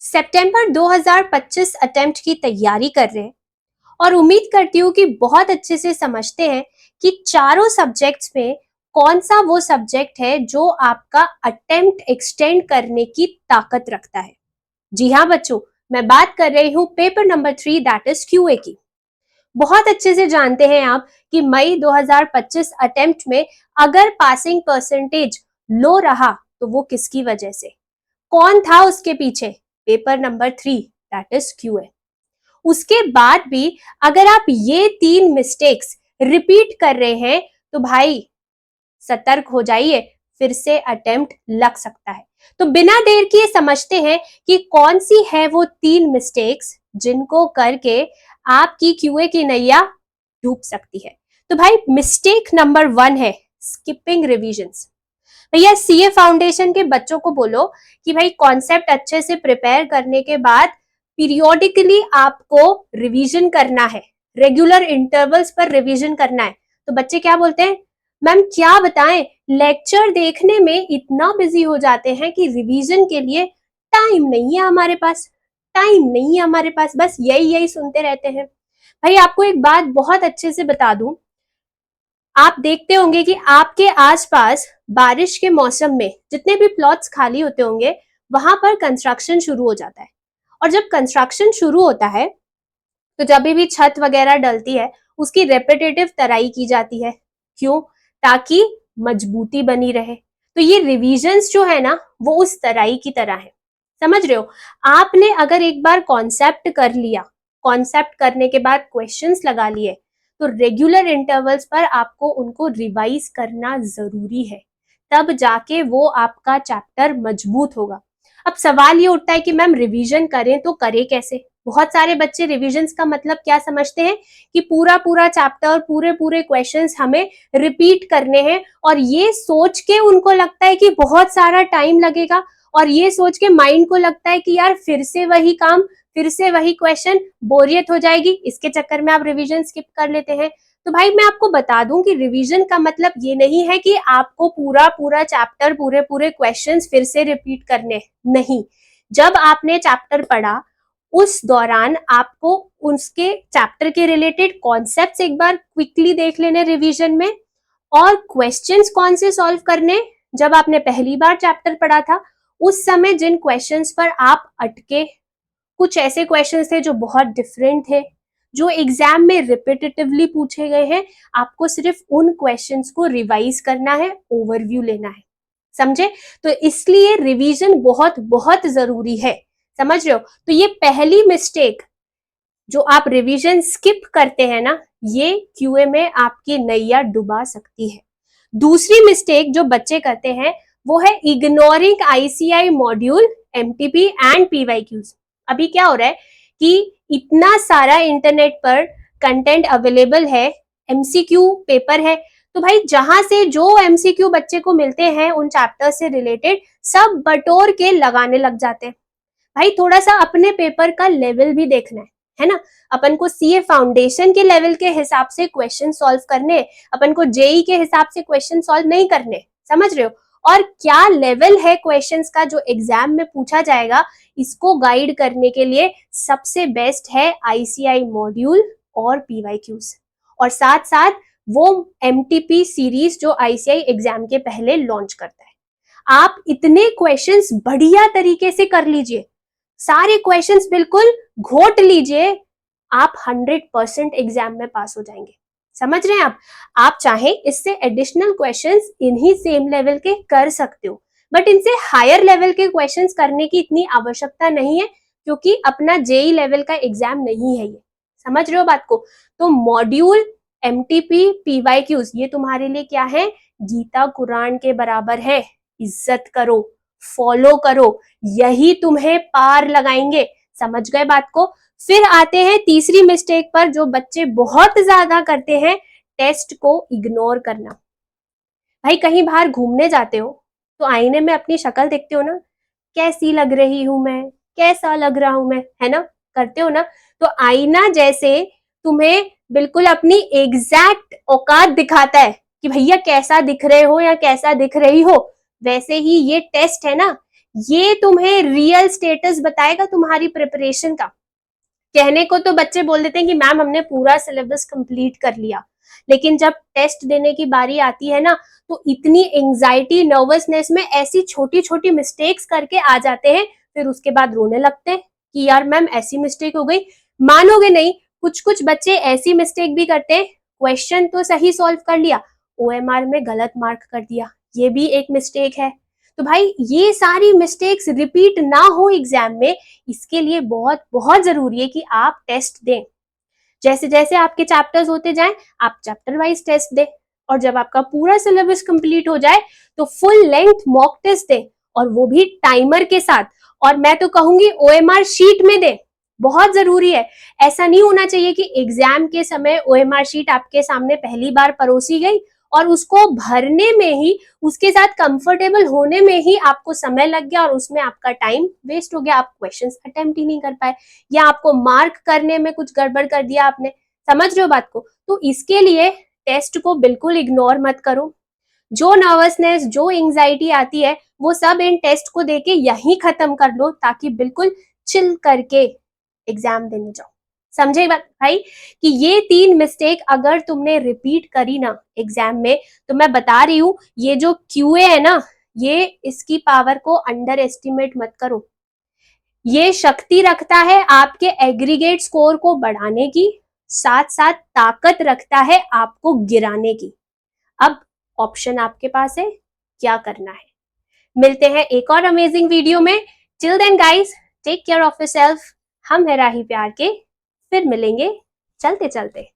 सितंबर 2025 attempt की तैयारी कर रहे हैं और उम्मीद करती हूँ कि बहुत अच्छे से समझते हैं कि चारों सब्जेक्ट्स में कौन सा वो सब्जेक्ट है जो आपका अटेम्प्ट एक्सटेंड करने की ताकत रखता है। जी हाँ बच्चों, मैं बात कर रही हूँ paper number 3 that is QA की। बहुत अच्छे से जानते हैं आप कि मई 2025 अटेम्प्ट में अगर पासिंग परसेंटेज लो रहा तो वो किसकी वजह से, कौन था उसके पीछे? Paper number 3 that is QA. उसके बाद भी अगर आप ये 3 मिस्टेक्स रिपीट कर रहे हैं तो भाई सतर्क हो जाइए, फिर से अटेम्प्ट लग सकता है। तो बिना देर किए समझते हैं कि कौन सी है वो 3 मिस्टेक्स जिनको करके आपकी क्यूए की नैया डूब सकती है। तो भाई मिस्टेक नंबर 1 है स्किपिंग रिविजन्स। भैया सीए फाउंडेशन के बच्चों को बोलो कि भाई कॉन्सेप्ट अच्छे से प्रिपेयर करने के बाद पीरियोडिकली आपको रिवीजन करना है, रेगुलर इंटरवल्स पर रिवीजन करना है। तो बच्चे क्या बोलते हैं, मैम क्या बताएं, लेक्चर देखने में इतना बिजी हो जाते हैं कि रिवीजन के लिए टाइम नहीं है हमारे पास, टाइम नहीं है हमारे पास, बस यही यही सुनते रहते हैं। भाई आपको एक बात बहुत अच्छे से बता दूं, आप देखते होंगे कि आपके आसपास बारिश के मौसम में जितने भी प्लॉट्स खाली होते होंगे वहां पर कंस्ट्रक्शन शुरू हो जाता है। और जब कंस्ट्रक्शन शुरू होता है तो जब भी छत वगैरह डलती है उसकी रेपिटेटिव तराई की जाती है। क्यों? ताकि मजबूती बनी रहे। तो ये रिविजन्स जो है ना वो उस तराई की तरह है। समझ रहे हो? आपने अगर एक बार कॉन्सेप्ट कर लिया, कॉन्सेप्ट करने के बाद क्वेश्चंस लगा लिए, तो रेगुलर इंटरवल्स पर आपको उनको रिवाइज करना जरूरी है, तब जाके वो आपका चैप्टर मजबूत होगा। अब सवाल ये उठता है कि मैम रिवीजन करें तो करें कैसे? बहुत सारे बच्चे रिविजन्स का मतलब क्या समझते हैं कि पूरा पूरा चैप्टर, पूरे पूरे क्वेश्चंस हमें रिपीट करने हैं, और ये सोच के उनको लगता है कि बहुत सारा टाइम लगेगा, और ये सोच के माइंड को लगता है कि यार फिर से वही काम, फिर से वही क्वेश्चन, बोरियत हो जाएगी, इसके चक्कर में आप रिवीजन स्किप कर लेते हैं। तो भाई मैं आपको बता दूं कि रिवीजन का मतलब ये नहीं है कि आपको पूरा पूरा चैप्टर, पूरे पूरे क्वेश्चंस फिर से रिपीट करने, नहीं। जब आपने चैप्टर पढ़ा उस दौरान आपको उसके चैप्टर के रिलेटेड कॉन्सेप्ट्स एक बार क्विकली देख लेने रिवीजन में, और क्वेश्चंस कौन से सॉल्व करने जब आपने पहली बार चैप्टर पढ़ा था उस समय जिन क्वेश्चंस पर आप अटके, कुछ ऐसे क्वेश्चंस थे जो बहुत डिफरेंट थे, जो एग्जाम में रिपीटेटिवली पूछे गए हैं, आपको सिर्फ उन क्वेश्चंस को रिवाइज करना है, ओवरव्यू लेना है। समझे? तो इसलिए रिवीजन बहुत बहुत जरूरी है। समझ रहे हो? तो ये पहली मिस्टेक जो आप रिवीजन स्किप करते हैं ना, ये क्यूए में आपकी नैया डुबा सकती है। दूसरी मिस्टेक जो बच्चे करते हैं वो है ignoring ICI module, MTP and PYQs. अभी क्या हो रहा है कि इतना सारा इंटरनेट पर कंटेंट अवेलेबल है, एमसीक्यू पेपर है, तो भाई जहां से जो एमसीक्यू बच्चे को मिलते हैं उन चैप्टर से रिलेटेड सब बटोर के लगाने लग जाते हैं। भाई थोड़ा सा अपने पेपर का लेवल भी देखना है ना? अपन को सीए फाउंडेशन के लेवल के हिसाब से क्वेश्चन सॉल्व करने, अपन को जेई के हिसाब से क्वेश्चन सॉल्व नहीं करने। समझ रहे हो? और क्या लेवल है क्वेश्चंस का जो एग्जाम में पूछा जाएगा, इसको गाइड करने के लिए सबसे बेस्ट है आईसीआई मॉड्यूल और पीवाईक्यूज, और साथ साथ वो एमटीपी सीरीज जो आईसीआई एग्जाम के पहले लॉन्च करता है। आप इतने क्वेश्चंस बढ़िया तरीके से कर लीजिए, सारे क्वेश्चंस बिल्कुल घोट लीजिए, आप 100% एग्जाम में पास हो जाएंगे। समझ रहे हैं आप चाहें इससे एडिशनल क्वेश्चंस इन्हीं सेम लेवल के कर सकते हो, बट इनसे हायर लेवल के क्वेश्चंस करने की इतनी आवश्यकता नहीं है, क्योंकि अपना जेई लेवल का एग्जाम नहीं है ये। समझ रहे हो बात को? तो मॉड्यूल, एमटीपी, पीवाईक्यूज ये तुम्हारे लिए क्या है? गीता कुरान के बराबर है। इज्जत करो, फॉलो करो, यही तुम्हें पार लगाएंगे। समझ गए बात को? फिर आते हैं तीसरी मिस्टेक पर जो बच्चे बहुत ज्यादा करते हैं, टेस्ट को इग्नोर करना। भाई कहीं बाहर घूमने जाते हो तो आईने में अपनी शक्ल देखते हो ना, कैसी लग रही हूं मैं, कैसा लग रहा हूं मैं, है ना? करते हो ना? तो आईना जैसे तुम्हें बिल्कुल अपनी एग्जैक्ट औकात दिखाता है कि भैया कैसा दिख रहे हो या कैसा दिख रही हो, वैसे ही ये टेस्ट है ना, ये तुम्हें रियल स्टेटस बताएगा तुम्हारी प्रिपरेशन का। कहने को तो बच्चे बोल देते हैं कि मैम हमने पूरा सिलेबस कंप्लीट कर लिया, लेकिन जब टेस्ट देने की बारी आती है ना, तो इतनी एंजाइटी नर्वसनेस में ऐसी छोटी छोटी मिस्टेक्स करके आ जाते हैं, फिर उसके बाद रोने लगते हैं कि यार मैम ऐसी मिस्टेक हो गई। मानोगे नहीं, कुछ कुछ बच्चे ऐसी मिस्टेक भी करते हैं, क्वेश्चन तो सही सॉल्व कर लिया, ओएमआर में गलत मार्क कर दिया, ये भी एक मिस्टेक है। तो भाई ये सारी मिस्टेक्स रिपीट ना हो एग्जाम में, इसके लिए बहुत बहुत जरूरी है कि आप टेस्ट दें। जैसे जैसे आपके चैप्टर्स होते जाएं, आप चैप्टर वाइज टेस्ट दें, और जब आपका पूरा सिलेबस कंप्लीट हो जाए तो फुल लेंथ मॉक टेस्ट दें, और वो भी टाइमर के साथ। और मैं तो कहूंगी ओएमआर शीट में दें, बहुत जरूरी है। ऐसा नहीं होना चाहिए कि एग्जाम के समय ओएमआर शीट आपके सामने पहली बार परोसी गई और उसको भरने में ही, उसके साथ कंफर्टेबल होने में ही आपको समय लग गया और उसमें आपका टाइम वेस्ट हो गया, आप क्वेश्चंस अटेम्प्ट ही नहीं कर पाए, या आपको मार्क करने में कुछ गड़बड़ कर दिया आपने। समझ रहे हो बात को? तो इसके लिए टेस्ट को बिल्कुल इग्नोर मत करो। जो नर्वसनेस, जो एंजाइटी आती है, वो सब इन टेस्ट को देके यहीं खत्म कर लो, ताकि बिल्कुल चिल करके एग्जाम देने जाओ। समझे बात भाई? कि ये 3 मिस्टेक अगर तुमने रिपीट करी ना एग्जाम में, तो मैं बता रही हूं, ये जो क्यूए है ना, ये इसकी पावर को अंडर एस्टिमेट मत करो। ये शक्ति रखता है आपके एग्रीगेट स्कोर को बढ़ाने की, साथ साथ ताकत रखता है आपको गिराने की। अब ऑप्शन आपके पास है, क्या करना है। मिलते हैं एक और अमेजिंग वीडियो में। Till then guys, take care of yourself. हम है राही प्यार के, फिर मिलेंगे चलते चलते।